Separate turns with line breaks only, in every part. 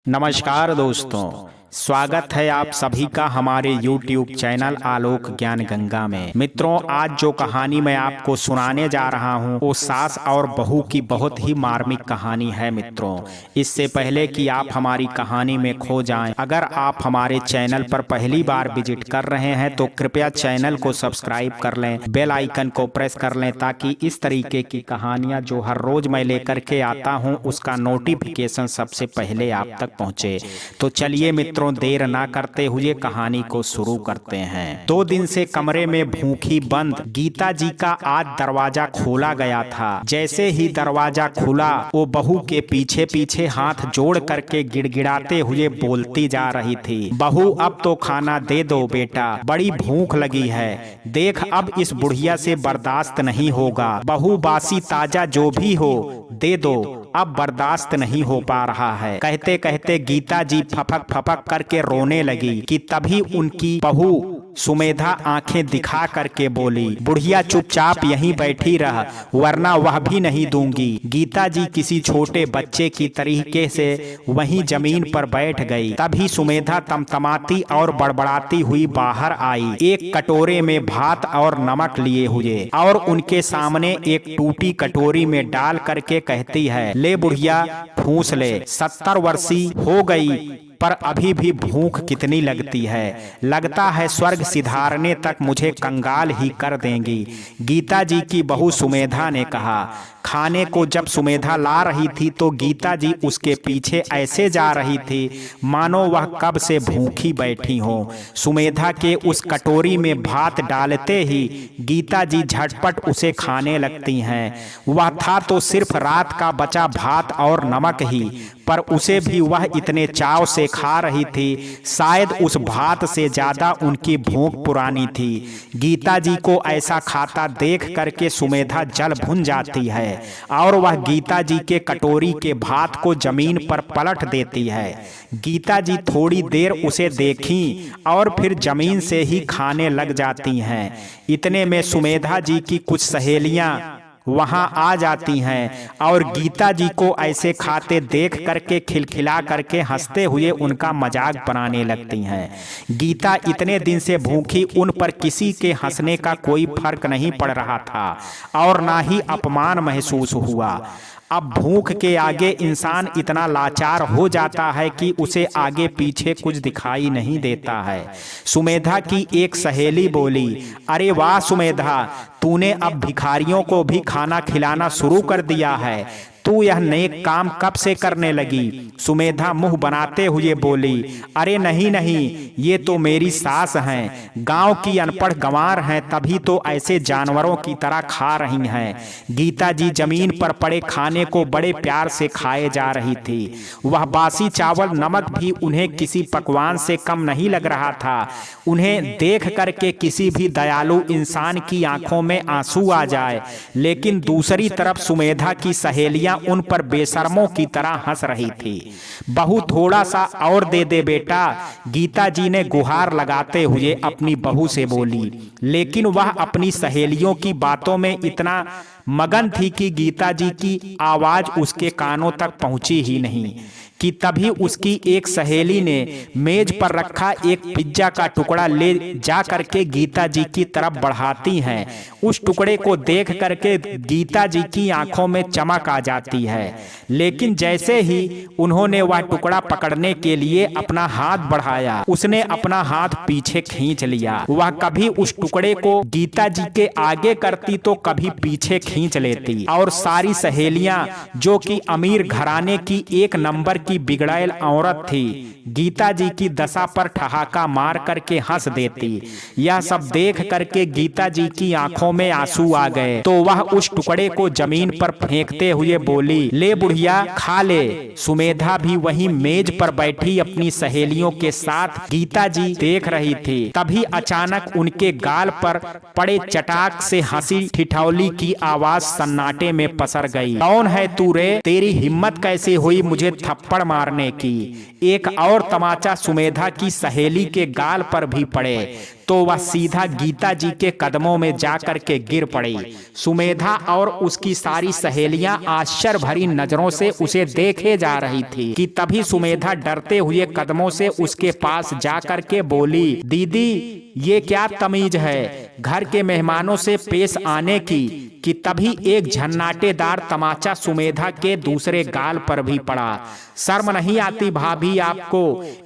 नमस्कार दोस्तों, स्वागत है आप सभी का हमारे YouTube चैनल आलोक ज्ञान गंगा में। मित्रों, आज जो कहानी मैं आपको सुनाने जा रहा हूँ वो सास और बहू की बहुत ही मार्मिक कहानी है। मित्रों, इससे पहले कि आप हमारी कहानी में खो जाएं, अगर आप हमारे चैनल पर पहली बार विजिट कर रहे हैं तो कृपया चैनल को सब्सक्राइब कर लें, बेल आइकन को प्रेस कर लें ताकि इस तरीके की कहानियाँ जो हर रोज मैं लेकर के आता हूँ उसका नोटिफिकेशन सबसे पहले आप तक पहुँचे। तो चलिए मित्रों, देर ना करते हुए कहानी को शुरू करते हैं। 2 दिन से कमरे में भूखी बंद गीता जी का आज दरवाजा खोला गया था। जैसे ही दरवाजा खुला वो बहू के पीछे पीछे हाथ जोड़ करके गिड़गिड़ाते हुए बोलती जा रही थी, बहू अब तो खाना दे दो बेटा, बड़ी भूख लगी है। देख अब इस बुढ़िया से बर्दाश्त नहीं होगा। बहू बासी ताजा जो भी हो दे दो, अब बर्दाश्त नहीं हो पा रहा है। कहते कहते गीता जी फपक फपक करके रोने लगी कि तभी उनकी बहू सुमेधा आंखें दिखा करके बोली, बुढ़िया चुपचाप यहीं बैठी रह वरना वह भी नहीं दूंगी। गीता जी किसी छोटे बच्चे की तरीके से वहीं जमीन पर बैठ गई। तभी सुमेधा तमतमाती और बड़बड़ाती हुई बाहर आई, एक कटोरे में भात और नमक लिए हुए और उनके सामने एक टूटी कटोरी में डाल करके कहती है, ले बुढ़िया ठूस ले, 70 वर्षी हो गई पर अभी भी भूख कितनी लगती है। लगता है स्वर्ग सिधारने तक मुझे कंगाल ही कर देंगी। गीता जी की बहू सुमेधा ने कहा। खाने को जब सुमेधा ला रही थी तो गीता जी उसके पीछे ऐसे जा रही थी मानो वह कब से भूखी बैठी हो। सुमेधा के उस कटोरी में भात डालते ही गीता जी झटपट उसे खाने लगती हैं। वह था तो सिर्फ रात का बचा भात और नमक ही, पर उसे भी वह इतने चाव से खा रही थी। शायद उस भात से ज्यादा उनकी भूख पुरानी थी। गीता जी को ऐसा खाता देख करके सुमेधा जल भुन जाती है और वह गीता जी के कटोरी के भात को जमीन पर पलट देती है। गीता जी थोड़ी देर उसे देखी और फिर जमीन से ही खाने लग जाती हैं। इतने में सुमेधा जी की कुछ सहेलियां वहां आ जाती हैं और गीता जी को ऐसे खाते देख करके खिलखिला करके हंसते हुए उनका मजाक बनाने लगती हैं। गीता इतने दिन से भूखी, उन पर किसी के हंसने का कोई फर्क नहीं पड़ रहा था और ना ही अपमान महसूस हुआ। अब भूख के आगे इंसान इतना लाचार हो जाता है कि उसे आगे पीछे कुछ दिखाई नहीं देता है। सुमेधा की एक सहेली बोली, अरे वाह सुमेधा, तूने अब भिखारियों को भी खाना खिलाना शुरू कर दिया है। तू यह नेक काम कब से करने लगी? सुमेधा मुंह बनाते हुए बोली, अरे नहीं नहीं, ये तो मेरी सास हैं, गांव की अनपढ़ गंवार हैं, तभी तो ऐसे जानवरों की तरह खा रही हैं। गीता जी जमीन पर पड़े खाने को बड़े प्यार से खाए जा रही थी। वह बासी चावल नमक भी उन्हें किसी पकवान से कम नहीं लग रहा था। उन्हें देख करके किसी भी दयालु इंसान की आंखों में आंसू आ जाए। लेकिन दूसरी तरफ सुमेधा की सहेलियां उन पर बेशर्मों की तरह हंस रही थी। बहू थोड़ा सा और दे दे बेटा, गीता जी ने गुहार लगाते हुए अपनी बहू से बोली। लेकिन वह अपनी सहेलियों की बातों में इतना मगन थी कि गीता जी की आवाज उसके कानों तक पहुंची ही नहीं कि तभी उसकी एक सहेली ने मेज पर रखा एक पिज्जा का टुकड़ा ले जा करके गीता जी की तरफ बढ़ाती हैं। उस टुकड़े को देख करके गीता जी की आंखों में चमक आ जाती है। लेकिन जैसे ही उन्होंने वह टुकड़ा पकड़ने के लिए अपना हाथ बढ़ाया, उसने अपना हाथ पीछे खींच लिया। वह कभी उस टुकड़े को गीता जी के आगे करती तो कभी पीछे खींच लेती और सारी सहेलियां, जो कि अमीर घराने की एक नंबर की बिगड़ैल औरत थी, गीता जी की दशा पर ठहाका मार करके हंस देती। यह सब देख करके गीता जी की आंखों में आंसू आ गए तो वह उस टुकड़े को जमीन पर फेंकते हुए बोली, ले बुढ़िया खा ले। सुमेधा भी वहीं मेज पर बैठी अपनी सहेलियों के साथ गीता जी देख रही थी। तभी अचानक उनके गाल पर पड़े चटाक से हंसी ठिठौली की आवाज आवाज सन्नाटे में पसर गई। कौन है तू रे? तेरी हिम्मत कैसे हुई मुझे थप्पड़ मारने की? एक और तमाचा सुमेधा की सहेली के गाल पर भी पड़े तो वह सीधा गीता जी के कदमों में जाकर के गिर पड़ी। सुमेधा और उसकी सारी सहेलियां आश्चर्य भरी नजरों से उसे देखे जा रही थी कि तभी सुमेधा डरते हुए कदमों से उसके पास जाकर के बोली, दीदी ये क्या तमीज है घर के मेहमानों से पेश आने की? कि तभी एक झन्नाटेदार तमाचा सुमेधा के दूसरे गाल पर भी पड़ा। शर्म नहीं आती भाभी आपको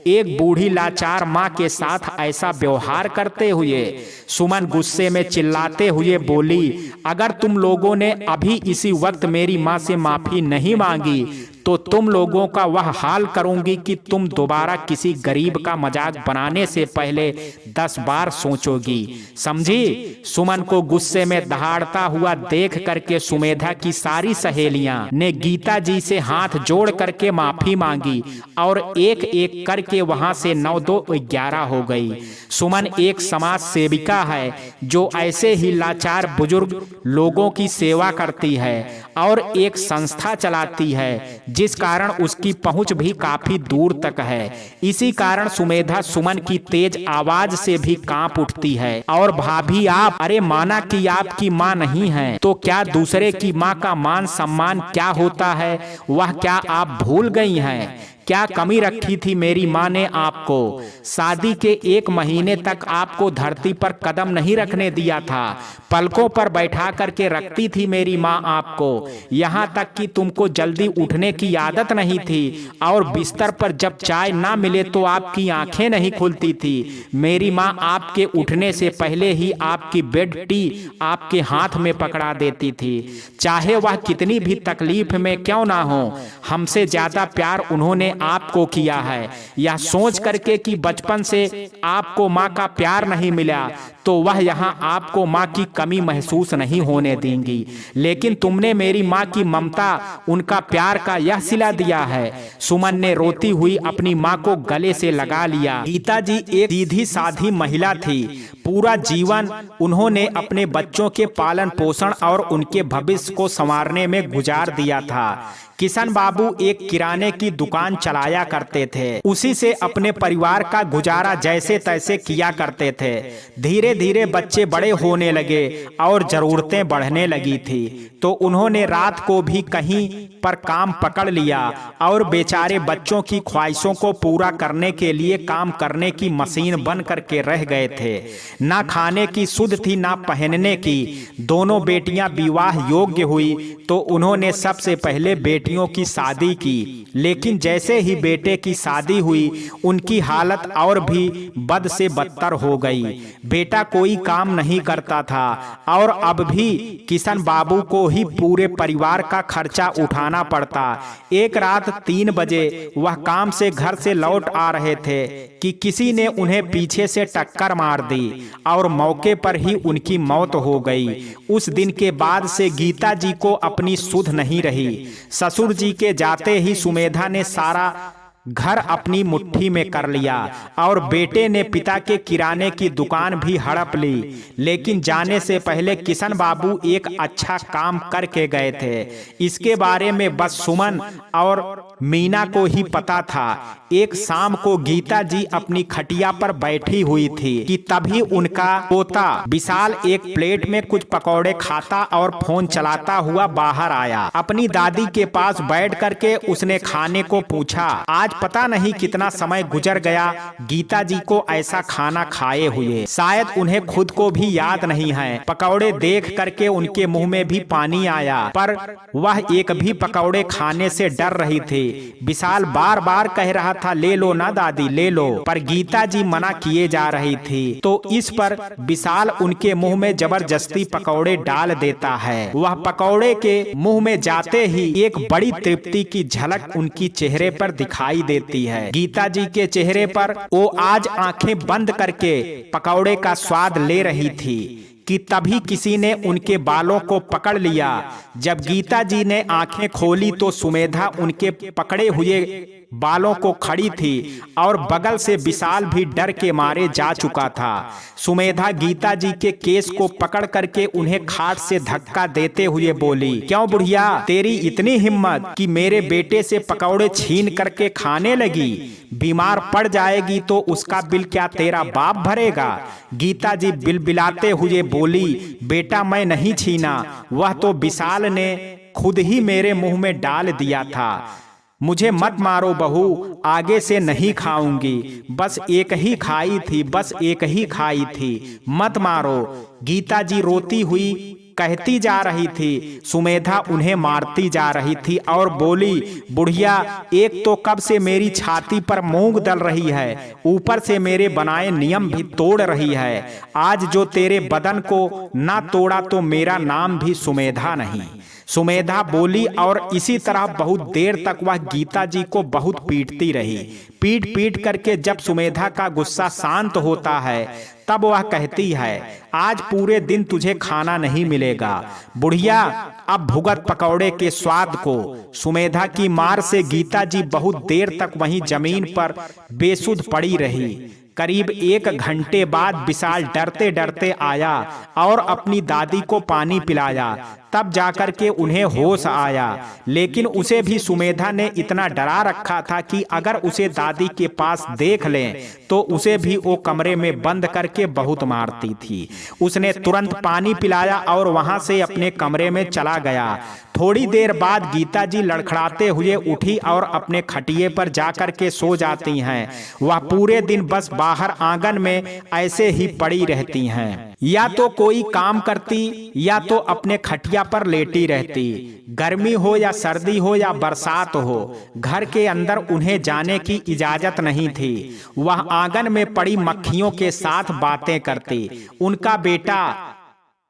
एक बूढ़ी लाचार माँ के साथ ऐसा व्यवहार करते हुए? सुमन गुस्से में चिल्लाते हुए बोली, अगर तुम लोगों ने अभी इसी वक्त मेरी माँ से माफी नहीं मांगी तो तुम लोगों का वह हाल करूंगी कि तुम दोबारा किसी गरीब का मजाक बनाने से पहले 10 बार सोचोगी, समझी? सुमन को गुस्से में दहाड़ता हुआ देख करके सुमेधा की सारी सहेलियां ने गीता जी से हाथ जोड़ करके माफी मांगी और एक एक करके वहां से 9 2 11 हो गई। सुमन एक समाज सेविका है जो ऐसे ही लाचार बुजुर्ग लोगों की सेवा करती है और एक संस्था चलाती है जिस कारण उसकी पहुंच भी काफी दूर तक है। इसी कारण सुमेधा सुमन की तेज आवाज से भी कांप उठती है और भाभी आप, अरे माना कि आपकी माँ नहीं है तो क्या दूसरे की माँ का मान सम्मान क्या होता है वह क्या आप भूल गई हैं? क्या कमी रखी थी मेरी माँ ने आपको? शादी के 1 महीने तक आपको धरती पर कदम नहीं रखने दिया था, पलकों पर बैठा करके रखती थी मेरी माँ आपको। यहाँ तक कि तुमको जल्दी उठने की आदत नहीं थी और बिस्तर पर जब चाय ना मिले तो आपकी आंखें नहीं खुलती थी। मेरी माँ आपके उठने से पहले ही आपकी बेड टी आपके हाथ में पकड़ा देती थी, चाहे वह कितनी भी तकलीफ में क्यों ना हो। हमसे ज्यादा प्यार उन्होंने आपको किया है। यह सोच करके कि बचपन से आपको माँ का प्यार नहीं मिला तो वह यहाँ आपको माँ की कमी महसूस नहीं होने देंगी, लेकिन तुमने मेरी माँ की ममता, उनका प्यार का यह सिला दिया है। सुमन ने रोती हुई अपनी माँ को गले से लगा लिया। गीता जी एक सीधी साधी महिला थी। पूरा जीवन उन्होंने अपने बच्चों के पालन पोषण और उनके भविष्य को संवारने में गुजार दिया था। किशन बाबू एक किराने की दुकान चलाया करते थे, उसी से अपने परिवार का गुजारा जैसे तैसे किया करते थे। धीरे धीरे बच्चे बड़े होने लगे और जरूरतें बढ़ने लगी थी तो उन्होंने रात को भी कहीं पर काम पकड़ लिया और बेचारे बच्चों की ख्वाहिशों को पूरा करने के लिए काम करने की मशीन बन करके रह गए थे। ना खाने की सुध थी ना पहनने की। दोनों बेटियां विवाह योग्य हुई तो उन्होंने सबसे पहले बेटियों की शादी की, लेकिन जैसे ही बेटे की शादी हुई उनकी हालत और भी बद से बदतर हो गई। बेटा कोई काम नहीं करता था और अब भी किशन बाबू को ही पूरे परिवार का खर्चा उठाना पड़ता। एक रात 3 बजे वह काम से घर से लौट आ रहे थे कि किसी ने उन्हें पीछे से टक्कर मार दी और मौके पर ही उनकी मौत हो गई। उस दिन के बाद से गीता जी को अपनी सुध नहीं रही। ससुर जी के जाते ही सुमेधा ने सारा घर अपनी मुट्ठी में कर लिया और बेटे ने पिता के किराने की दुकान भी हड़प ली। लेकिन जाने से पहले किशन बाबू एक अच्छा काम करके गए थे। इसके बारे में बस सुमन और मीना को ही पता था। एक शाम को गीता जी अपनी खटिया पर बैठी हुई थी कि तभी उनका पोता विशाल एक प्लेट में कुछ पकौड़े खाता और फोन चलाता हुआ बाहर आया। अपनी दादी के पास बैठ करके उसने खाने को पूछा। आज पता नहीं कितना समय गुजर गया गीता जी को ऐसा खाना खाए हुए, शायद उन्हें खुद को भी याद नहीं है। पकौड़े देख करके उनके मुंह में भी पानी आया, पर वह एक भी पकौड़े खाने से डर रही थी। विशाल बार बार कह रहा था ले लो ना दादी ले लो, पर गीता जी मना किए जा रही थी। तो इस पर विशाल उनके मुंह में जबरदस्ती पकौड़े डाल देता है। वह पकौड़े के मुंह में जाते ही एक बड़ी तृप्ति की झलक उनकी चेहरे पर दिखाई देती है। गीता जी के चेहरे पर वो आज आंखें बंद करके पकौड़े का स्वाद ले रही थी कि तभी किसी ने उनके बालों को पकड़ लिया। जब गीता जी ने आंखें खोली तो सुमेधा उनके पकड़े हुए बालों को खड़ी थी और बगल से विशाल भी डर के मारे जा चुका था। सुमेधा गीता जी के केस को पकड़ करके उन्हें खाट से धक्का देते हुए बोली, क्यों बुढ़िया, तेरी इतनी हिम्मत कि मेरे बेटे से पकौड़े छीन करके खाने लगी? बीमार पड़ जाएगी तो उसका बिल क्या तेरा बाप भरेगा? गीता जी बिलबिलाते हुए बोली, बेटा मैं नहीं छीना, वह तो विशाल ने खुद ही मेरे मुंह में डाल दिया था। मुझे मत मारो बहू, आगे से नहीं खाऊंगी, बस एक ही खाई थी, बस एक ही खाई थी, मत मारो। गीता जी रोती हुई कहती जा रही थी, सुमेधा उन्हें मारती जा रही थी और बोली, बुढ़िया एक तो कब से मेरी छाती पर मूंग दल रही है, ऊपर से मेरे बनाए नियम भी तोड़ रही है। आज जो तेरे बदन को ना तोड़ा तो मेरा नाम भी सुमेधा नहीं। सुमेधा बोली और इसी तरह बहुत देर तक वह गीता जी को बहुत पीटती रही। पीट पीट करके जब सुमेधा का गुस्सा शांत होता है तब वह कहती है, आज पूरे दिन तुझे खाना नहीं मिलेगा बुढ़िया, अब भुगत पकौड़े के स्वाद को। सुमेधा की मार से गीता जी बहुत देर तक वहीं जमीन पर बेसुध पड़ी रही। करीब 1 घंटे बाद विशाल डरते डरते आया और अपनी दादी को पानी पिलाया, तब जाकर के उन्हें होश आया। लेकिन उसे भी सुमेधा ने इतना डरा रखा था कि अगर उसे दादी के पास देख लें तो उसे भी वो कमरे में बंद करके बहुत मारती थी। उसने तुरंत पानी पिलाया और वहां से अपने कमरे में चला गया। थोड़ी देर बाद गीता जी लड़खड़ाते हुए उठी और अपने खटिये पर जाकर के सो जाती हैं। वह पूरे दिन बस बाहर आंगन में ऐसे ही पड़ी रहती हैं, या तो कोई काम करती या तो अपने खटिया पर लेटी रहती। गर्मी हो या सर्दी हो या बरसात हो, घर के अंदर उन्हें जाने की इजाजत नहीं थी। वह आंगन में पड़ी मक्खियों के साथ बातें करती। उनका बेटा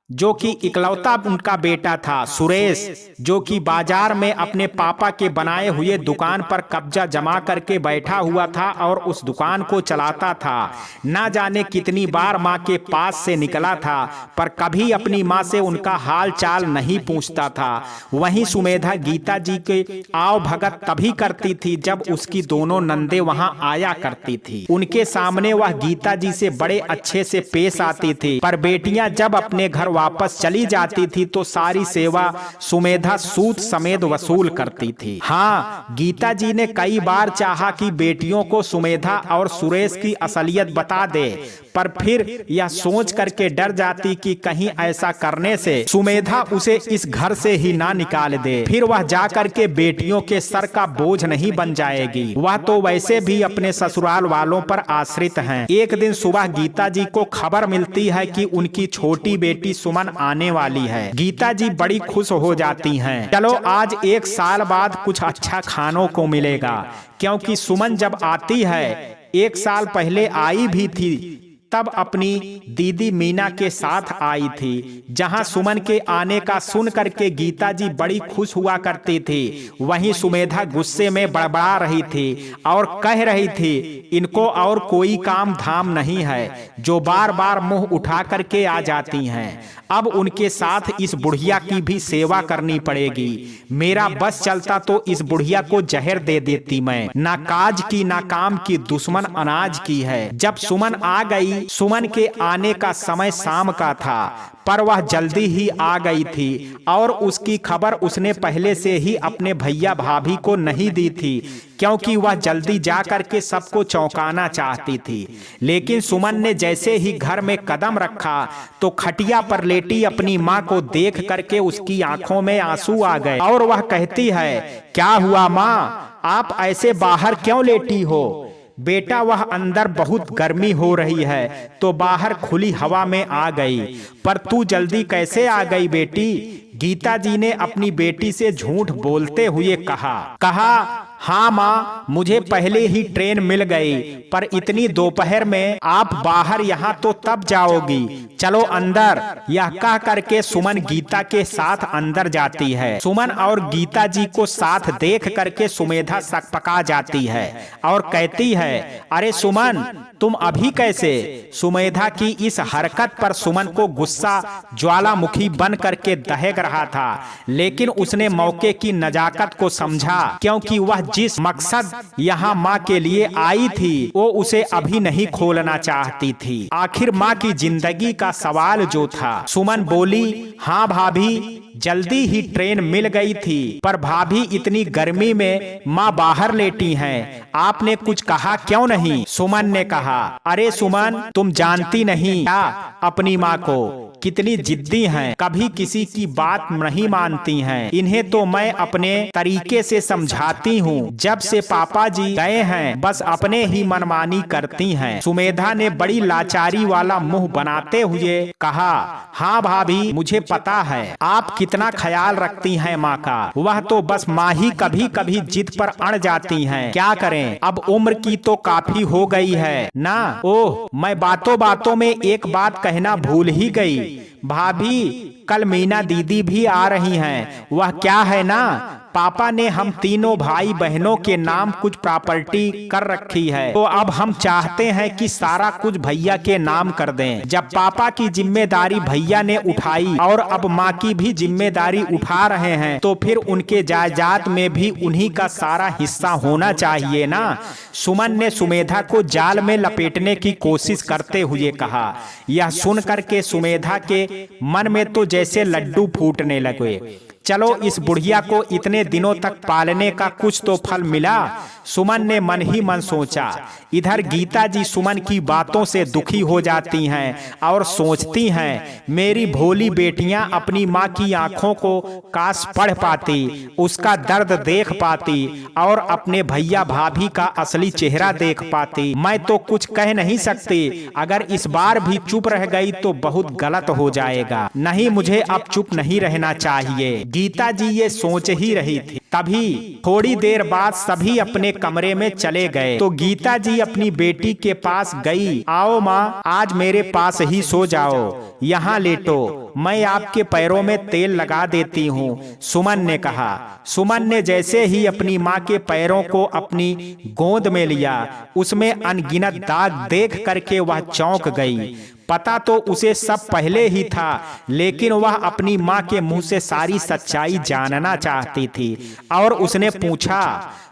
जो कि इकलौता उनका बेटा था, सुरेश, जो कि बाजार में अपने पापा के बनाए हुए दुकान पर कब्जा जमा करके बैठा हुआ था और उस दुकान को चलाता था। ना जाने कितनी बार माँ के पास से निकला था पर कभी अपनी माँ से उनका हाल चाल नहीं पूछता था। वहीं सुमेधा गीता जी के आव भगत तभी करती थी जब उसकी दोनों नंदे वहां आया करती थी। उनके सामने वह गीता जी से बड़े अच्छे से पेश आती थी, पर बेटियां जब अपने घर वापस चली जाती थी तो सारी सेवा सुमेधा सूद समेत वसूल करती थी। हाँ, गीता जी ने कई बार चाहा कि बेटियों को सुमेधा और सुरेश की असलियत बता दे, पर फिर यह सोच करके डर जाती कि कहीं ऐसा करने से सुमेधा उसे इस घर से ही ना निकाल दे, फिर वह जाकर के बेटियों के सर का बोझ नहीं बन जाएगी। वह तो वैसे भी अपने ससुराल वालों पर आश्रित हैं। एक दिन सुबह गीता जी को खबर मिलती है कि उनकी छोटी बेटी सुमन आने वाली है। गीता जी बड़ी खुश हो जाती हैं। चलो आज 1 साल बाद कुछ अच्छा खानों को मिलेगा, क्योंकि सुमन जब आती है, 1 साल पहले आई भी थी, तब अपनी दीदी मीना के साथ आई थी। जहां सुमन के आने का सुन करके गीता जी बड़ी खुश हुआ करती थी, वहीं सुमेधा गुस्से में बड़बड़ा रही थी और कह रही थी, इनको और कोई काम धाम नहीं है जो बार बार मुंह उठा करके आ जाती हैं। अब उनके साथ इस बुढ़िया की भी सेवा करनी पड़ेगी। मेरा बस चलता तो इस बुढ़िया को जहर दे देती मैं। ना काज की ना काम की, दुश्मन अनाज की है। जब सुमन आ गई, सुमन के आने का समय शाम का था, पर वह जल्दी ही आ गई थी और उसकी खबर उसने पहले से ही अपने भैया भाभी को नहीं दी थी, क्योंकि वह जल्दी जाकर के सबको चौंकाना चाहती थी। लेकिन सुमन ने जैसे ही घर में कदम रखा तो खटिया पर लेटी अपनी माँ को देख करके उसकी आंखों में आंसू आ गए और वह कहती है, क्या हुआ माँ, आप ऐसे बाहर क्यों लेटी हो? बेटा, वह अंदर बहुत गर्मी हो रही है तो बाहर खुली हवा में आ गई, पर तू जल्दी कैसे आ गई बेटी? गीता जी ने अपनी बेटी से झूठ बोलते हुए कहा, हाँ माँ, मुझे पहले ही ट्रेन मिल गई, पर इतनी दोपहर में आप बाहर यहाँ तो तब जाओगी, चलो अंदर। यह कह करके सुमन गीता के साथ अंदर जाती है। सुमन और गीता जी को साथ देख करके सुमेधा सकपका जाती है और कहती है, अरे सुमन, तुम अभी कैसे? सुमेधा की इस हरकत पर सुमन को गुस्सा ज्वालामुखी बन करके दहक रहा था, लेकिन उसने मौके की नजाकत को समझा, क्योंकि वह जिस मकसद यहाँ माँ के लिए आई थी वो उसे अभी नहीं खोलना चाहती थी। आखिर माँ की जिंदगी का सवाल जो था। सुमन बोली, हाँ भाभी, जल्दी ही ट्रेन मिल गई थी, पर भाभी इतनी गर्मी में माँ बाहर लेटी हैं, आपने कुछ कहा क्यों नहीं? सुमन ने कहा, अरे सुमन, तुम जानती नहीं क्या अपनी माँ को, कितनी जिद्दी हैं, कभी किसी की बात नहीं मानती हैं। इन्हें तो मैं अपने तरीके से समझाती हूँ, जब से पापा जी गए हैं बस अपने ही मनमानी करती हैं। सुमेधा ने बड़ी लाचारी वाला मुंह बनाते हुए कहा, हाँ भाभी, मुझे पता है आप कितना ख्याल रखती हैं माँ का, वह तो बस माँ ही कभी कभी जिद पर अड़ जाती हैं। क्या करें, अब उम्र की तो काफी हो गई है ना। ओह, मैं बातों बातों में एक बात कहना भूल ही गई, भाभी कल मीना दीदी भी आ रही हैं। वह क्या है ना, पापा ने हम तीनों भाई बहनों के नाम कुछ प्रॉपर्टी कर रखी है, तो अब हम चाहते हैं कि सारा कुछ भैया के नाम कर दें। जब पापा की जिम्मेदारी भैया ने उठाई और अब माँ की भी जिम्मेदारी उठा रहे हैं, तो फिर उनके जायदाद में भी उन्हीं का सारा हिस्सा होना चाहिए ना। सुमन ने सुमेधा को जाल में लपेटने की कोशिश करते हुए कहा। यह सुन करके सुमेधा के मन में तो जैसे लड्डू फूटने लगे। चलो, इस बुढ़िया को इतने दिनों तक पालने का कुछ तो फल मिला, सुमन ने मन ही मन सोचा। इधर गीता जी सुमन की बातों से दुखी हो जाती हैं और सोचती हैं, मेरी भोली बेटियां अपनी माँ की आंखों को काश पढ़ पाती, उसका दर्द देख पाती और अपने भैया भाभी का असली चेहरा देख पाती। मैं तो कुछ कह नहीं सकती, अगर इस बार भी चुप रह गई तो बहुत गलत हो जाएगा। नहीं, मुझे अब चुप नहीं रहना चाहिए। गीता जी ये सोच ही रही थी, तभी थोड़ी देर बाद सभी अपने कमरे में चले गए। तो गीता जी अपनी बेटी के पास गई। आओ माँ, आज मेरे पास ही सो जाओ, यहाँ लेटो, मैं आपके पैरों में तेल लगा देती हूँ, सुमन ने कहा। सुमन ने जैसे ही अपनी माँ के पैरों को अपनी गोद में लिया, उसमें अनगिनत दाग देख करके वह चौंक गई। पता तो उसे सब पहले ही था, लेकिन वह अपनी माँ के मुंह से सारी सच्चाई जानना चाहती थी और उसने पूछा,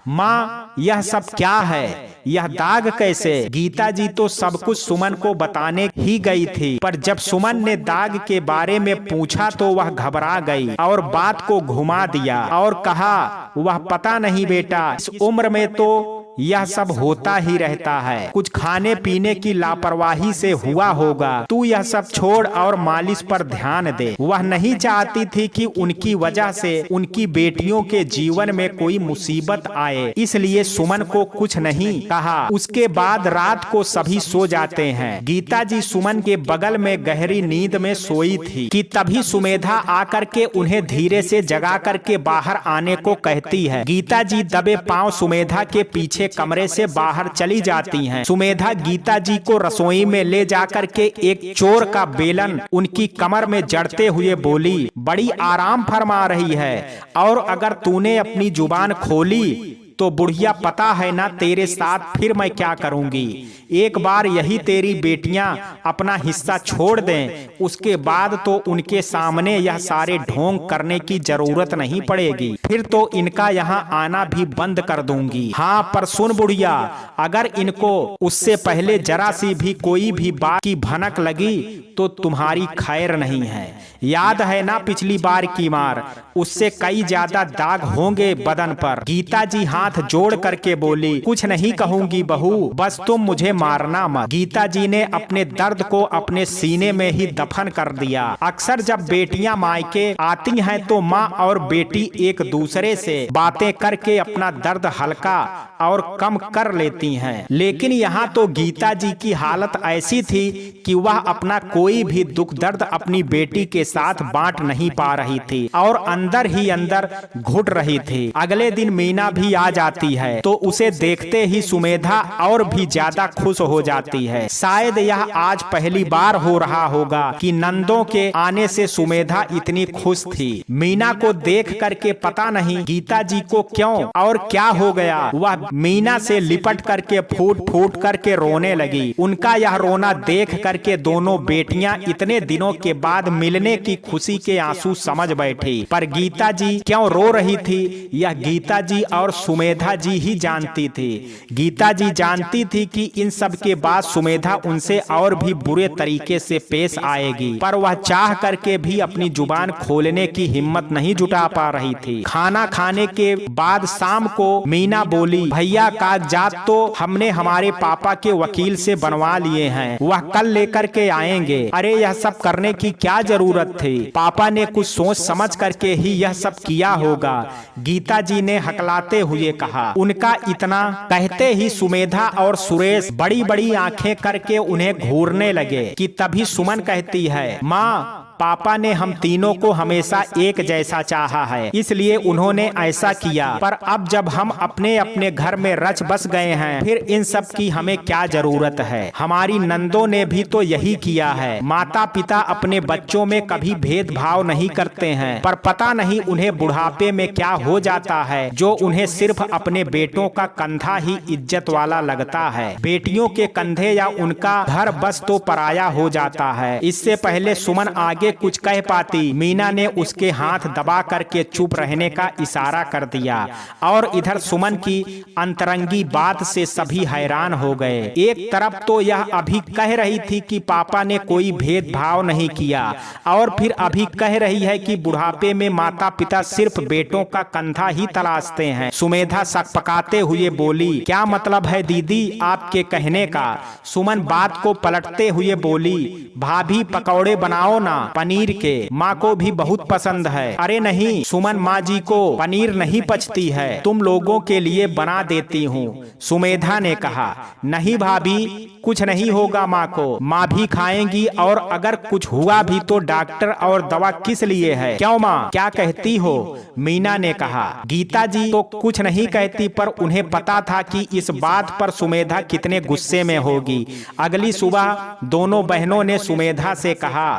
माँ यह सब क्या है, यह दाग कैसे? गीता जी तो सब कुछ सुमन को बताने ही गई थी, पर जब सुमन ने दाग के बारे में पूछा तो वह घबरा गई और बात को घुमा दिया और कहा, वह पता नहीं बेटा, इस उम्र में तो यह सब होता ही रहता है, कुछ खाने पीने की लापरवाही से हुआ होगा, तू यह सब छोड़ और मालिश पर ध्यान दे। वह नहीं चाहती थी कि उनकी वजह से उनकी बेटियों के जीवन में कोई मुसीबत आए, इसलिए सुमन को कुछ नहीं कहा। उसके बाद रात को सभी सो जाते हैं। गीता जी सुमन के बगल में गहरी नींद में सोई थी कि तभी सुमेधा आकर के उन्हें धीरे से जगा करके बाहर आने को कहती है। गीता जी दबे पांव सुमेधा के पीछे कमरे से बाहर चली जाती हैं। सुमेधा गीता जी को रसोई में ले जाकर के एक चोर का बेलन उनकी कमर में जड़ते हुए बोली, बड़ी आराम फरमा रही है, और अगर तूने अपनी जुबान खोली तो बुढ़िया पता है ना तेरे साथ फिर मैं क्या करूंगी। एक बार यही तेरी बेटियां अपना हिस्सा छोड़ दें, उसके बाद तो उनके सामने यह सारे ढोंग करने की जरूरत नहीं पड़ेगी, फिर तो इनका यहाँ आना भी बंद कर दूंगी। हाँ, पर सुन बुढ़िया, अगर इनको उससे पहले जरा सी भी कोई भी बात की भनक लगी तो तुम्हारी खैर नहीं है। याद है ना पिछली बार की मार, उससे कई ज्यादा दाग होंगे बदन पर। गीता जी हाथ जोड़ करके बोली, कुछ नहीं कहूंगी बहू, बस तुम मुझे मारना मत। गीता जी ने अपने दर्द को अपने सीने में ही दफन कर दिया। अक्सर जब बेटियां मायके आती हैं तो माँ और बेटी एक दूसरे से बातें करके अपना दर्द हल्का और कम कर लेती हैं, लेकिन यहाँ तो गीता जी की हालत ऐसी थी कि वह अपना कोई भी दुख दर्द अपनी बेटी के साथ बांट नहीं पा रही थी और अंदर ही अंदर घुट रही थी। अगले दिन मीना भी आ जाती है तो उसे देखते ही सुमेधा और भी ज्यादा खुश हो जाती है। शायद यह आज पहली बार हो रहा होगा कि नंदों के आने से सुमेधा इतनी खुश थी। मीना को देख करके पता नहीं गीता जी को क्यों और क्या हो गया, वह मीना से लिपट करके फूट फूट करके रोने लगी। उनका यह रोना देख करके दोनों बेटियां इतने दिनों के बाद मिलने की खुशी के आंसू समझ बैठी, पर गीता जी क्यों रो रही थी यह गीता जी और सुमेधा सुमेधा जी ही जानती थी। गीता जी जानती थी कि इन सब के बाद सुमेधा उनसे और भी बुरे तरीके से पेश आएगी, पर वह चाह करके भी अपनी जुबान खोलने की हिम्मत नहीं जुटा पा रही थी। खाना खाने के बाद शाम को मीना बोली, भैया कागजात तो हमने हमारे पापा के वकील से बनवा लिए हैं, वह कल लेकर के आएंगे। अरे यह सब करने की क्या जरूरत थी, पापा ने कुछ सोच समझ करके ही यह सब किया होगा, गीता जी ने हकलाते हुए कहा। उनका इतना कहते ही सुमेधा और सुरेश बड़ी बड़ी आंखें करके उन्हें घूरने लगे कि तभी सुमन कहती है, माँ पापा ने हम तीनों को हमेशा एक जैसा चाहा है, इसलिए उन्होंने ऐसा किया, पर अब जब हम अपने अपने घर में रच बस गए हैं, फिर इन सब की हमें क्या जरूरत है। हमारी नंदों ने भी तो यही किया है। माता पिता अपने बच्चों में कभी भेदभाव नहीं करते हैं, पर पता नहीं उन्हें बुढ़ापे में क्या हो जाता है जो उन्हें सिर्फ अपने बेटों का कंधा ही इज्जत वाला लगता है। बेटियों के कंधे या उनका घर बस तो पराया हो जाता है। इससे पहले सुमन आगे कुछ कह पाती, मीना ने उसके हाथ दबा करके चुप रहने का इशारा कर दिया और इधर सुमन की अंतरंगी बात से सभी हैरान हो गए। एक तरफ तो यह अभी कह रही थी कि पापा ने कोई भेदभाव नहीं किया, और फिर अभी कह रही है कि बुढ़ापे में माता पिता सिर्फ बेटों का कंधा ही तलाशते हैं। सुमेधा सकपकाते हुए बोली, क्या मतलब है दीदी आपके कहने का। सुमन बात को पलटते हुए बोली, भाभी पकौड़े बनाओ ना पनीर के, माँ को भी बहुत पसंद है। अरे नहीं सुमन, माँ जी को पनीर नहीं पचती है, तुम लोगों के लिए बना देती हूँ, सुमेधा ने कहा। नहीं भाभी कुछ नहीं होगा माँ को, माँ भी खाएंगी, और अगर कुछ हुआ भी तो डॉक्टर और दवा किस लिए है, क्यों माँ क्या कहती हो, मीना ने कहा। गीता जी तो कुछ नहीं कहती, पर उन्हें पता था कि इस बात पर सुमेधा कितने गुस्से में होगी। अगली सुबह दोनों बहनों ने सुमेधा से कहा,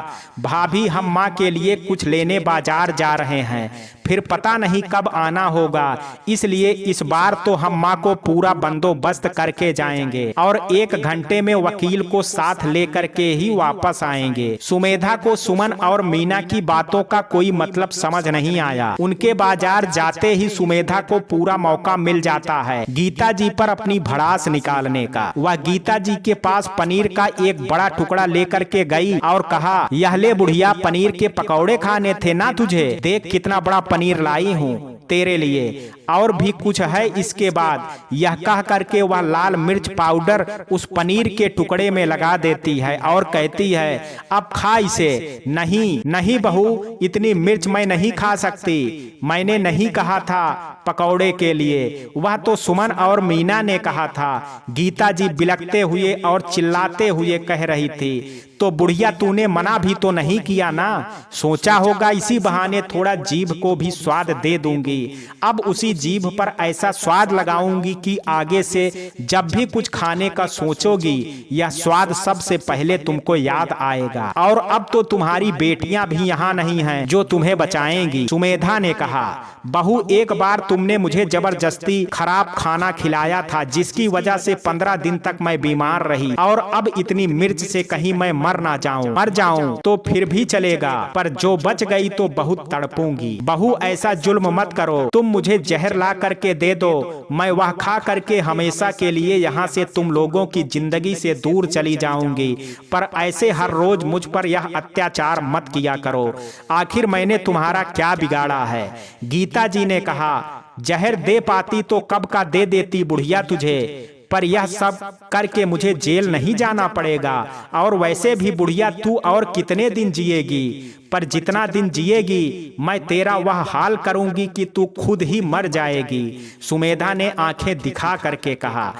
भाभी हम माँ के लिए कुछ लेने बाजार जा रहे हैं, फिर पता नहीं कब आना होगा, इसलिए इस बार तो हम माँ को पूरा बंदोबस्त करके जाएंगे और 1 घंटे में वकील को साथ लेकर के ही वापस आएंगे। सुमेधा को सुमन और मीना की बातों का कोई मतलब समझ नहीं आया। उनके बाजार जाते ही सुमेधा को पूरा मौका मिल जाता है गीता जी पर अपनी भड़ास निकालने का। वह गीता जी के पास पनीर का एक बड़ा टुकड़ा लेकर के गई और कहा, यह ले बुढ़िया, पनीर के पकौड़े खाने थे ना तुझे, देख कितना बड़ा पनीर लाई हूँ तेरे लिए, और भी कुछ है इसके बाद। यह कह करके वह लाल मिर्च पाउडर उस पनीर के टुकड़े में लगा देती है और कहती है, अब खा इसे। नहीं नहीं बहू, इतनी मिर्च मैं नहीं खा सकती, मैंने नहीं कहा था पकौड़े के लिए, वह तो सुमन और मीना ने कहा था। गीता जी बिलखते हुए और चिल्लाते हुए कह रही थी, तो बुढ़िया तूने मना भी तो नहीं किया ना, सोचा होगा इसी बहाने थोड़ा जीभ को भी स्वाद दे दूंगी। अब उसी जीभ पर ऐसा स्वाद लगाऊंगी कि आगे से जब भी कुछ खाने का सोचोगी, यह स्वाद सबसे पहले तुमको याद आएगा। और अब तो तुम्हारी बेटियां भी यहाँ नहीं हैं जो तुम्हें बचाएंगी, सुमेधा ने कहा। बहू, एक बार तुमने मुझे जबरदस्ती खराब खाना खिलाया था, जिसकी वजह से 15 दिन तक मैं बीमार रही, और अब इतनी मिर्च से कहीं मैं मर जाऊं तो फिर भी चलेगा, पर जो बच गई तो बहुत तड़पूंगी। बहू ऐसा जुल्म मत करो, तुम मुझे जहर ला करके दे दो, मैं वह खा करके हमेशा के लिए यहाँ से तुम लोगों की जिंदगी से दूर चली जाऊंगी, पर ऐसे हर रोज मुझ पर यह अत्याचार मत किया करो। आखिर मैंने तुम्हारा क्या बिगाड़ा है। गीता जी ने कहा, जहर दे पाती तो कब का दे देती बुढ़िया तुझे, पर यह सब करके मुझे जेल नहीं जाना पड़ेगा, और वैसे भी बुढ़िया तू और कितने दिन जिएगी, पर जितना दिन जिएगी मैं तेरा वह हाल करूंगी कि तू खुद ही मर जाएगी, सुमेधा ने आंखें दिखा करके कहा।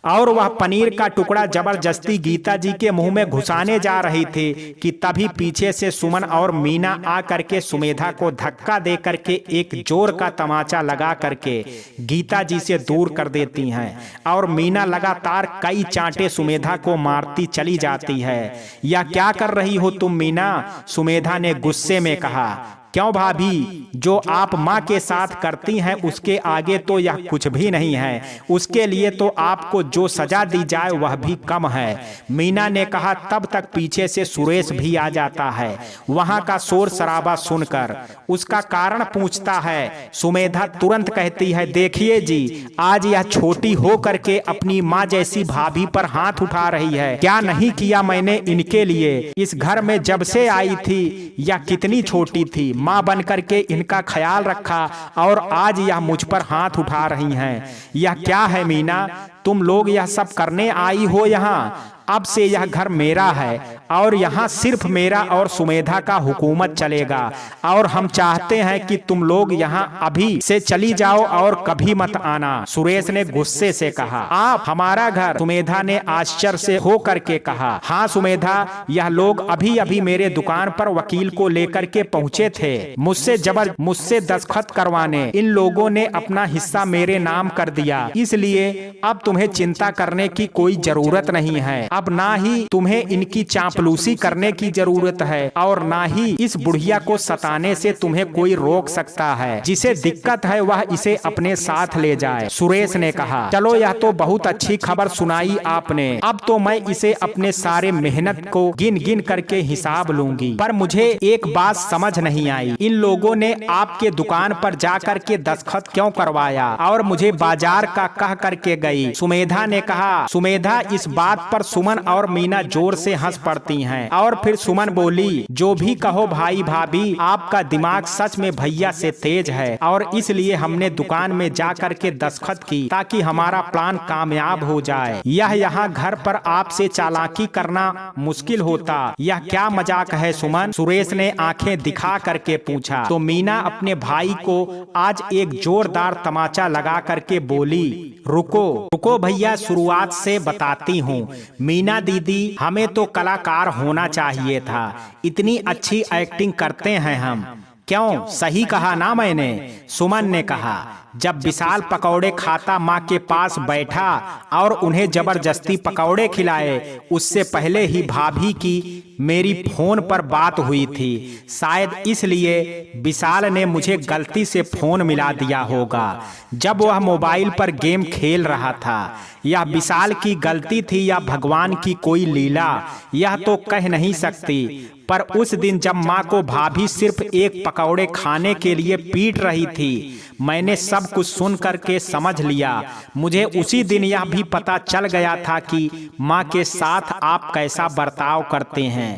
और वह पनीर का टुकड़ा जबरदस्ती गीता जी के मुंह में घुसाने जा रही थी कि तभी पीछे से सुमन और मीना आ करके सुमेधा को धक्का दे करके एक जोर का तमाचा लगा करके गीता जी से दूर कर देती हैं, और मीना लगातार कई चांटे सुमेधा को मारती चली जाती है। यह क्या कर रही हो तुम मीना, सुमेधा ने गुस्से में कहा। क्यों भाभी, जो आप माँ के साथ करती हैं उसके आगे तो यह कुछ भी नहीं है। उसके लिए तो आपको जो सजा दी जाए वह भी कम है। मीना ने कहा। तब तक पीछे से सुरेश भी आ जाता है। वहां का शोर शराबा सुनकर उसका कारण पूछता है। सुमेधा तुरंत कहती है, देखिए जी, आज यह छोटी हो करके अपनी माँ जैसी भाभी पर हाथ उठा रही है। क्या नहीं किया मैंने इनके लिए। इस घर में जब से आई थी यह कितनी छोटी थी, माँ बन करके इनका ख्याल रखा और आज यह मुझ पर हाथ उठा रही हैं। यह क्या है मीना, तुम लोग यह सब करने आई हो यहाँ। अब से यह घर मेरा है और यहाँ सिर्फ मेरा और सुमेधा का हुकूमत चलेगा और हम चाहते हैं कि तुम लोग यहाँ अभी से चली जाओ और कभी मत आना। सुरेश ने गुस्से से कहा। आप हमारा घर? सुमेधा ने आश्चर्य से हो करके कहा। हाँ सुमेधा, यह लोग अभी अभी मेरे दुकान पर वकील को लेकर के पहुँचे थे मुझसे दस्तखत करवाने। इन लोगों ने अपना हिस्सा मेरे नाम कर दिया, इसलिए अब तुम्हें चिंता करने की कोई जरूरत नहीं है। अब ना ही तुम्हें इनकी चापलूसी करने की जरूरत है और ना ही इस बुढ़िया को सताने से तुम्हें कोई रोक सकता है। जिसे दिक्कत है वह इसे अपने साथ ले जाए। सुरेश ने कहा। चलो, यह तो बहुत अच्छी खबर सुनाई आपने। अब तो मैं इसे अपने सारे मेहनत को गिन गिन करके हिसाब लूंगी। पर मुझे एक बात समझ नहीं आई, इन लोगों ने आपके दुकान पर जा करके दस्तखत क्यों करवाया और मुझे बाजार का कह करके गई। सुमेधा ने कहा। सुमेधा, इस बात पर सुमन और मीना जोर से हंस पड़ती हैं और फिर सुमन बोली, जो भी कहो भाई भाभी, आपका दिमाग सच में भैया से तेज है और इसलिए हमने दुकान में जा करके दस्तखत की ताकि हमारा प्लान कामयाब हो जाए। यह यहाँ घर पर आपसे चालाकी करना मुश्किल होता। यह क्या मजाक है सुमन? सुरेश ने आंखें दिखा करके पूछा। तो मीना अपने भाई को आज एक जोरदार तमाचा लगा करके बोली, रुको रुको भैया, शुरुआत से बताती हूँ। मीना दीदी, हमें तो कलाकार होना चाहिए था। इतनी अच्छी एक्टिंग करते हैं हम। क्यों, सही कहा ना मैंने? सुमन ने कहा। जब विशाल पकौड़े खाता माँ के पास बैठा और उन्हें जबरदस्ती पकौड़े खिलाए, उससे पहले ही भाभी की मेरी फोन पर बात हुई थी। शायद इसलिए विशाल ने मुझे गलती से फोन मिला दिया होगा जब वह मोबाइल पर गेम खेल रहा था। यह विशाल की गलती थी या भगवान की कोई लीला, यह तो कह नहीं सकती। पर उस दिन जब माँ को भाभी सिर्फ एक पकौड़े खाने के लिए पीट रही थी, मैंने सब कुछ सुन करके समझ लिया। मुझे उसी दिन यह भी पता चल गया था कि माँ के साथ आप कैसा बर्ताव करते हैं।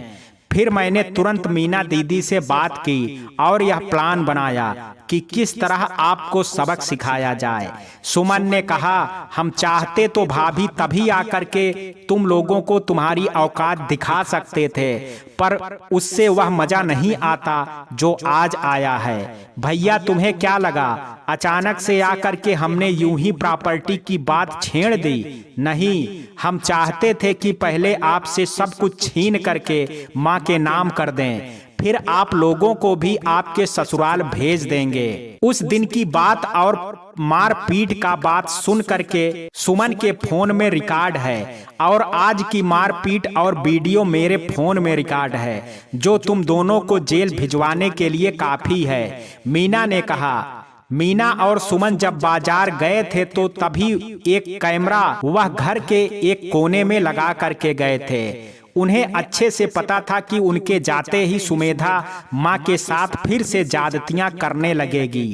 फिर मैंने तुरंत मीना दीदी से बात की और यह प्लान बनाया कि किस तरह आपको सबक सिखाया जाए। सुमन ने कहा, हम चाहते तो भाभी तभी आकर के तुम लोगों को तुम्हारी औकात दिखा सकते थे, पर उससे वह मजा नहीं आता जो आज आया है। भैया, तुम्हें क्या लगा अचानक से आकर के हमने यूं ही प्रॉपर्टी की बात छेड़ दी? नहीं, हम चाहते थे कि पहले आपसे सब कुछ छीन करके माँ के नाम कर दें, फिर आप लोगों को भी आपके ससुराल भेज देंगे। उस दिन की बात और मारपीट का बात सुन करके सुमन के फोन में रिकॉर्ड है और आज की मारपीट और वीडियो मेरे फोन में रिकॉर्ड है, जो तुम दोनों को जेल भिजवाने के लिए काफी है। मीना ने कहा। मीना और सुमन जब बाजार गए थे तो तभी एक कैमरा वह घर के एक कोने में लगा करके गए थे। उन्हें अच्छे से पता था कि उनके जाते ही सुमेधा माँ के साथ फिर से ज्यादतियां करने लगेगी।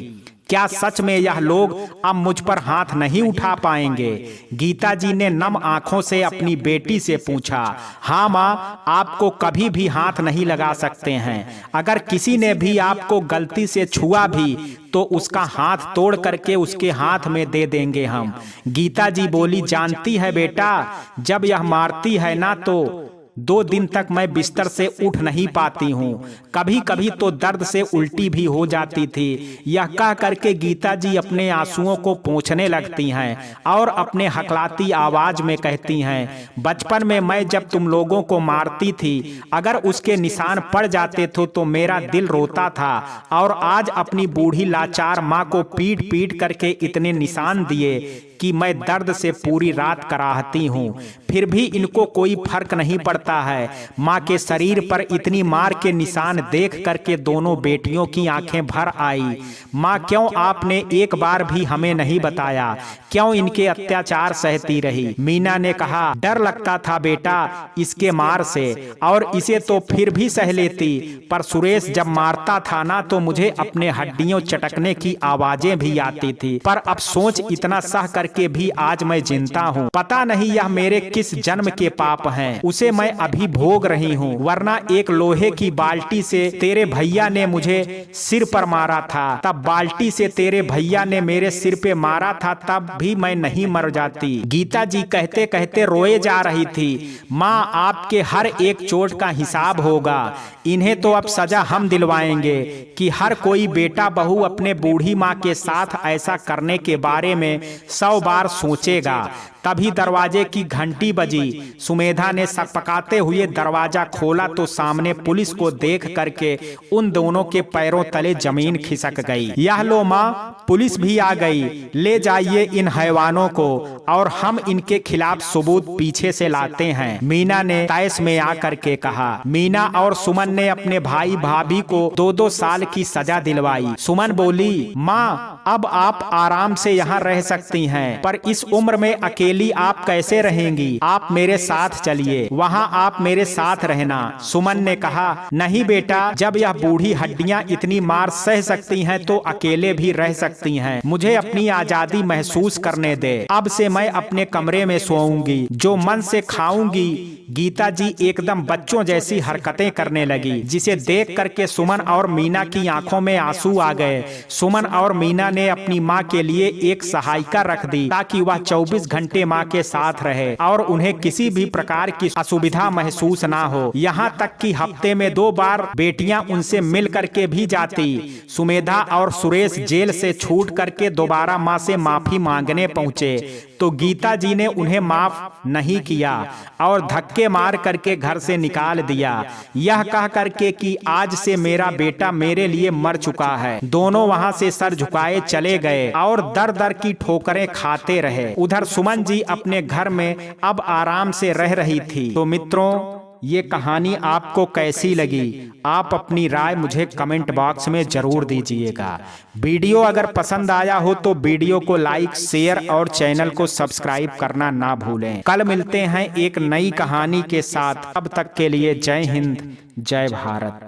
क्या सच में यह लोग अब मुझ पर हाथ नहीं उठा पाएंगे? गीता जी ने नम आंखों से अपनी बेटी से पूछा। हाँ माँ, आपको कभी भी हाथ नहीं लगा सकते हैं। अगर किसी ने भी आपको गलती से छुआ भी तो उसका हाथ तोड़ करके उसके हाथ में दे देंगे हम। गीता जी बोली, जानती है बेटा, जब यह मारती है ना तो 2 दिन तक मैं बिस्तर से उठ नहीं पाती हूँ। कभी कभी तो दर्द से उल्टी भी हो जाती थी। यह कह करके गीता जी अपने आंसुओं को पोंछने लगती हैं और अपने हकलाती आवाज में कहती हैं, बचपन में मैं जब तुम लोगों को मारती थी, अगर उसके निशान पड़ जाते थे तो मेरा दिल रोता था और आज अपनी बूढ़ी लाचार माँ को पीट पीट करके इतने निशान दिए कि मैं दर्द से पूरी रात कराहती हूँ, फिर भी इनको कोई फर्क नहीं पड़ता है। माँ के शरीर पर इतनी मार के निशान देख करके दोनों बेटियों की आंखें भर आई। माँ, क्यों आपने एक बार भी हमें नहीं बताया? क्यों इनके अत्याचार सहती रही? मीना ने कहा, डर लगता था बेटा इसके मार से, और इसे तो फिर भी सह लेती, पर सुरेश जब मारता था ना तो मुझे अपने हड्डियों चटकने की आवाजें भी आती थी। पर अब सोच, इतना सह करके भी आज मैं जिंदा हूँ। पता नहीं यह मेरे किस जन्म के पाप हैं, उसे मैं अभी भोग रही हूँ। वरना एक लोहे की बाल्टी से तेरे भैया ने मुझे सिर पर मारा था, तब बाल्टी से तेरे भैया ने मेरे सिर पे मारा था, तब भी मैं नहीं मर जाती। गीता जी कहते कहते रोए जा रही थी। माँ, आपके हर एक चोट का हिसाब होगा। इन्हें तो अब सजा हम दिलवाएंगे कि हर कोई बेटा बहू अपने बूढ़ी माँ के साथ ऐसा करने के बारे में 100 बार सोचेगा। तभी दरवाजे की घंटी बजी। सुमेधा ने सकपकाते हुए दरवाजा खोला तो सामने पुलिस को देख करके उन दोनों के पैरों तले जमीन खिसक गई। यह लो माँ, पुलिस भी आ गई, ले जाइए इन हैवानों को और हम इनके खिलाफ सबूत पीछे से लाते हैं, मीना ने तैश में आकर के कहा। मीना और सुमन ने अपने भाई भाभी को 2-2 साल की सजा दिलवाई। सुमन बोली, माँ, अब आप आराम से यहाँ रह सकती हैं, पर इस उम्र में अकेली आप कैसे रहेंगी? आप मेरे साथ चलिए, वहाँ आप मेरे साथ रहना। सुमन ने कहा, नहीं बेटा, जब यह बूढ़ी हड्डियाँ इतनी मार सह सकती हैं तो अकेले भी रह सकती हैं। मुझे अपनी आजादी महसूस करने दे। अब से मैं अपने कमरे में सोऊंगी, जो मन से खाऊंगी। गीता जी एकदम बच्चों जैसी हरकतें करने लगी, जिसे देख करके सुमन और मीना की आंखों में आंसू आ गए। सुमन और मीना ने अपनी माँ के लिए एक सहायिका रख दी ताकि वह 24 घंटे माँ के साथ रहे और उन्हें किसी भी प्रकार की असुविधा महसूस ना हो। यहाँ तक कि हफ्ते में 2 बार बेटियां उनसे मिल करके भी जाती। सुमेधा और सुरेश जेल से छूट करके दोबारा माँ से माफी मांगने पहुँचे तो गीता जी ने उन्हें माफ नहीं किया और धक्के मार करके घर से निकाल दिया, यह कह करके कि आज से मेरा बेटा मेरे लिए मर चुका है। दोनों वहां से सर झुकाए चले गए और दर दर की ठोकरें खाते रहे। उधर सुमन जी अपने घर में अब आराम से रह रही थी। तो मित्रों, ये कहानी आपको कैसी लगी? आप अपनी राय मुझे कमेंट बॉक्स में जरूर दीजिएगा। वीडियो अगर पसंद आया हो तो वीडियो को लाइक, शेयर और चैनल को सब्सक्राइब करना ना भूलें। कल मिलते हैं एक नई कहानी के साथ। अब तक के लिए जय हिंद, जय भारत।